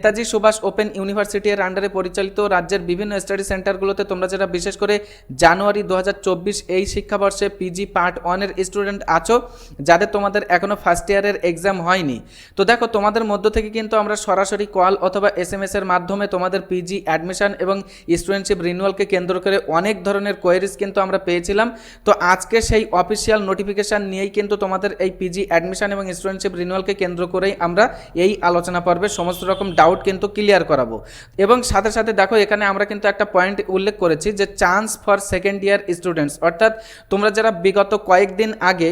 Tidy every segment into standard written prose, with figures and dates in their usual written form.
Netaji Subhash open university এর আন্ডারে পরিচালিত রাজ্যের বিভিন্ন স্টাডি সেন্টারগুলোতে তোমরা যারা বিশেষ করে জানুয়ারি 2024 এই শিক্ষাবর্ষে পিজি পার্ট 1 এর স্টুডেন্ট আছো, যাদের তোমাদের এখনো ফার্স্ট ইয়ারের এক্সাম হয়নি, তো দেখো তোমাদের মধ্য থেকে কিন্তু আমরা সরাসরি কল অথবা এসএমএস এর মাধ্যমে তোমাদের পিজি অ্যাডমিশন এবং স্টুডেন্টশিপ রিনিউয়ালকে কেন্দ্র করে অনেক ধরনের কোয়েরিজ কিন্তু আমরা পেয়েছিলাম। তো আজকে সেই অফিসিয়াল নোটিফিকেশন নিয়েই কিন্তু তোমাদের এই পিজি অ্যাডমিশন এবং স্টুডেন্টশিপ রিনিউয়ালকে কেন্দ্র করেই আমরা এই আলোচনা পর্বে সমস্ত রকম ডাউট কিন্তু ক্লিয়ার করাবো। এবং সাথে সাথে দেখো এখানে আমরা কিন্তু একটা পয়েন্ট উল্লেখ করেছি যে chance for second year students, অর্থাৎ তোমরা যারা বিগত কয়েকদিন আগে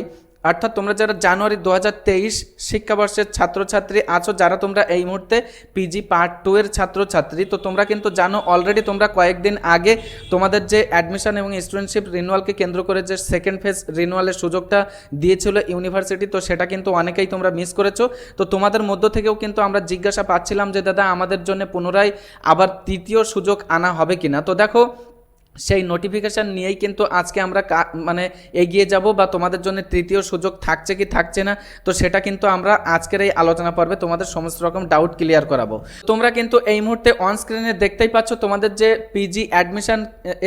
অর্থাৎ তোমরা যারা জানুয়ারি 2023 শিক্ষাবর্ষের ছাত্রছাত্রী আছো, যারা তোমরা এই মুহূর্তে পিজি পার্ট 2 এর ছাত্রছাত্রী, তো তোমরা কিন্তু জানো অলরেডি তোমরা কয়েকদিন আগে তোমাদের যে অ্যাডমিশন এবং স্টুডেন্টশিপ রিনিউয়ালকে কেন্দ্র করে যে সেকেন্ড ফেজ রিনিউয়ালের সুযোগটা দিয়েছিল ইউনিভার্সিটি, তো সেটা কিন্তু অনেকেই তোমরা মিস করেছো। তো তোমাদের মধ্য থেকেও কিন্তু আমরা জিজ্ঞাসা পাচ্ছিলাম যে দাদা আমাদের জন্য পুনরায় আবার তৃতীয় সুযোগ আনা হবে কিনা। তো দেখো সেই নোটিফিকেশান নিয়েই কিন্তু আজকে আমরা এগিয়ে যাব, বা তোমাদের জন্য তৃতীয় সুযোগ থাকছে কি থাকছে না, তো সেটা কিন্তু আমরা আজকের এই আলোচনা পর্বে তোমাদের সমস্ত রকম ডাউট ক্লিয়ার করাবো। তোমরা কিন্তু এই মুহূর্তে অন স্ক্রিনে দেখতেই পাচ্ছ তোমাদের যে পিজি অ্যাডমিশন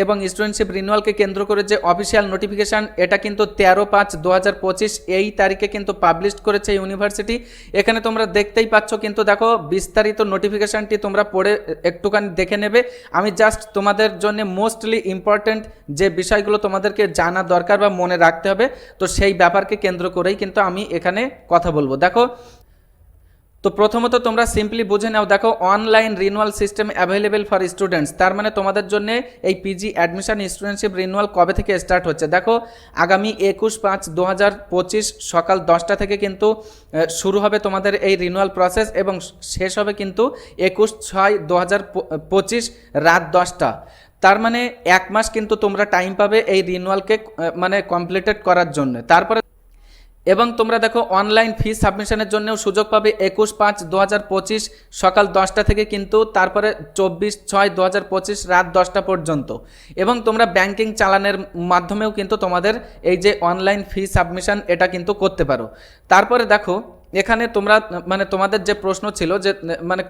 এবং স্টুডেন্টশিপ রিনিউয়ালকে কেন্দ্র করে যে অফিসিয়াল নোটিফিকেশান, এটা কিন্তু 13/5/2025 এই তারিখে কিন্তু পাবলিশ করেছে ইউনিভার্সিটি। এখানে তোমরা দেখতেই পাচ্ছ, কিন্তু দেখো বিস্তারিত নোটিফিকেশানটি তোমরা পড়ে একটুখানি দেখে নেবে। আমি জাস্ট তোমাদের জন্য মোস্টলি ইম্পর্টেন্ট যে বিষয়গুলো তোমাদেরকে জানা দরকার বা মনে রাখতে হবে, তো সেই ব্যাপারকে কেন্দ্র করেই কিন্তু আমি এখানে কথা বলবো। দেখো তো প্রথমত তোমরা সিম্পলি বুঝে নাও, দেখো online renewal system available for students, তার মানে তোমাদের জন্য এই পিজি অ্যাডমিশন স্টুডেন্টশিপ রিনিউয়াল কবে থেকে স্টার্ট হচ্ছে। দেখো আগামী 21/5/2025 সকাল 10টা থেকে কিন্তু শুরু হবে তোমাদের এই রিনিউয়াল প্রসেস, এবং শেষ হবে কিন্তু 21/6/2025 রাত 10টা। তার মানে এক মাস কিন্তু তোমরা টাইম পাবে এই রিনিউয়ালকে কমপ্লিটেড করার জন্য। তারপরে এবং তোমরা দেখো অনলাইন ফি সাবমিশনের জন্যও সুযোগ পাবে 21/5/2025 সকাল 10টা থেকে কিন্তু তারপরে 24/6/2025 রাত 10টা পর্যন্ত। এবং তোমরা ব্যাংকিং চালানের মাধ্যমেও কিন্তু তোমাদের এই যে অনলাইন ফি সাবমিশন এটা কিন্তু করতে পারো। তারপরে দেখো এখানে তোমরা তোমাদের যে প্রশ্ন ছিল যে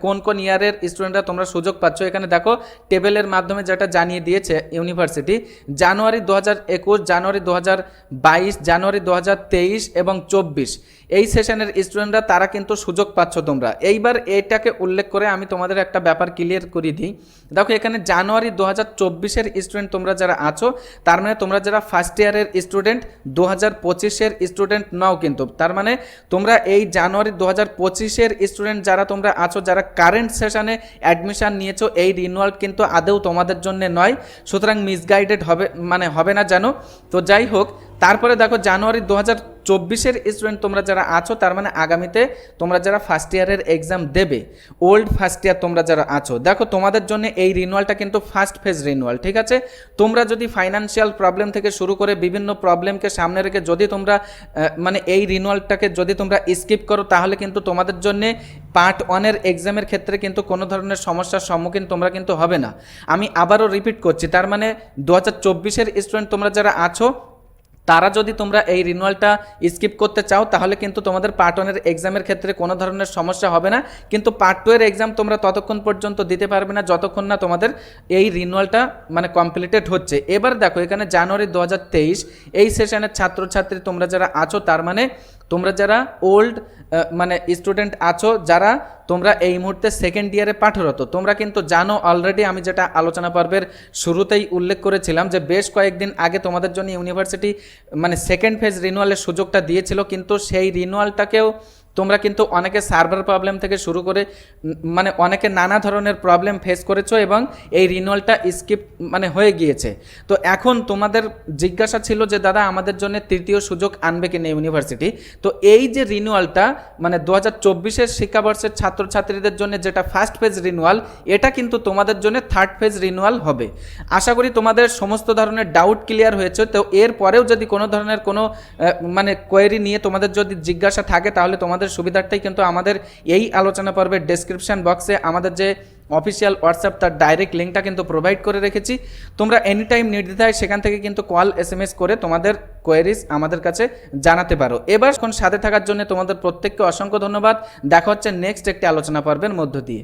কোন কোন ইয়ারের স্টুডেন্টরা তোমরা সুযোগ পাচ্ছ, এখানে দেখো টেবিলের মাধ্যমে যেটা জানিয়ে দিয়েছে ইউনিভার্সিটি, জানুয়ারি 2021, জানুয়ারি 2022, জানুয়ারি 2023 এবং 24 এই সেশনের স্টুডেন্টরা তারা কিন্তু সুযোগ পাচ্ছ তোমরা। এইবার এইটাকে উল্লেখ করে আমি তোমাদের একটা ব্যাপার ক্লিয়ার করে দিই। দেখো এখানে জানুয়ারি 2024-এর স্টুডেন্ট তোমরা যারা আছো, তার মানে তোমরা যারা ফার্স্ট ইয়ারের স্টুডেন্ট, 2025-এর স্টুডেন্ট নাও কিন্তু, তার মানে তোমরা এই জানুয়ারি 2025-এর স্টুডেন্ট যারা তোমরা আছো, যারা কারেন্ট সেশনে অ্যাডমিশন নিয়েছো, এই রিনিউয়াল কিন্তু আদৌ তোমাদের জন্য নয়, সুতরাং মিসগাইডেড হবে না জানো। তো যাই হোক, তারপরে দেখো জানুয়ারি 2024-এর স্টুডেন্ট তোমরা যারা আছো, তার মানে আগামীতে তোমরা যারা ফার্স্ট ইয়ারের এক্সাম দেবে, ওল্ড ফার্স্ট ইয়ার তোমরা যারা আছো, দেখো তোমাদের জন্য এই রিনিউয়ালটা কিন্তু ফার্স্ট ফেজ রিনিউয়াল, ঠিক আছে। তোমরা যদি ফাইন্যান্সিয়াল প্রবলেম থেকে শুরু করে বিভিন্ন প্রবলেমকে সামনে রেখে যদি তোমরা এই রিনিউয়ালটাকে যদি তোমরা স্কিপ করো, তাহলে কিন্তু তোমাদের জন্য পার্ট 1-এর এক্সামের ক্ষেত্রে কিন্তু কোনো ধরনের সমস্যার সম্মুখীন তোমরা কিন্তু হবে না। আমি আবারও রিপিট করছি, তার মানে 2024-এর স্টুডেন্ট তোমরা যারা আছো, তারা যদি তোমরা এই রিনিউয়ালটা স্কিপ করতে চাও, তাহলে কিন্তু তোমাদের পার্ট 1-এর এক্সামের ক্ষেত্রে কোনো ধরনের সমস্যা হবে না, কিন্তু পার্ট 2-এর এক্সাম তোমরা ততক্ষণ পর্যন্ত দিতে পারবে না যতক্ষণ না তোমাদের এই রিনিউয়ালটা কমপ্লিটেড হচ্ছে। এবার দেখো এখানে জানুয়ারি 2023 এই সেশনের ছাত্রছাত্রী তোমরা যারা আছো, তার মানে তোমরা যারা ওল্ড স্টুডেন্ট আছো, যারা তোমরা এই মুহূর্তে সেকেন্ড ইয়ারে পাঠরত, তোমরা কিন্তু জানো অলরেডি, আমি যেটা আলোচনা পর্বের শুরুতেই উল্লেখ করেছিলাম যে বেশ কয়েকদিন আগে তোমাদের জন্য ইউনিভার্সিটি সেকেন্ড ফেজ রিনিউয়ালের সুযোগটা দিয়েছিল, কিন্তু সেই রিনিউয়ালটাকেও তোমরা কিন্তু অনেকে সার্ভার প্রবলেম থেকে শুরু করে অনেকে নানা ধরনের প্রবলেম ফেস করেছো, এবং এই রিনিউয়ালটা স্কিপ হয়ে গিয়েছে। তো এখন তোমাদের জিজ্ঞাসা ছিল যে দাদা আমাদের জন্য তৃতীয় সুযোগ আনবে কিনা ইউনিভার্সিটি। তো এই যে রিনিউয়ালটা 2024-এর শিক্ষাবর্ষের ছাত্রছাত্রীদের জন্য যেটা ফার্স্ট ফেজ রিনিউয়াল, এটা কিন্তু তোমাদের জন্য থার্ড ফেজ রিনিউয়াল হবে। আশা করি তোমাদের সমস্ত ধরনের ডাউট ক্লিয়ার হয়েছে। তো এর পরেও যদি কোনো ধরনের কোনো কোয়েরি নিয়ে তোমাদের যদি জিজ্ঞাসা থাকে, তাহলে তোমাদের সুবিধার্থেই কিন্তু আমাদের এই আলোচনা পর্বের ডেসক্রিপশন বক্সে আমাদের যে অফিসিয়াল হোয়াটসঅ্যাপ তার ডাইরেক্ট লিঙ্কটা কিন্তু প্রোভাইড করে রেখেছি। তোমরা এনি টাইম নির্দ্বিধায় সেখান থেকে কিন্তু কল SMS করে তোমাদের কোয়েরিজ আমাদের কাছে জানাতে পারো। এবার এখন সাথে থাকার জন্য তোমাদের প্রত্যেককে অসংখ্য ধন্যবাদ। দেখা হচ্ছে নেক্সট একটি আলোচনা পর্বের মধ্য দিয়ে।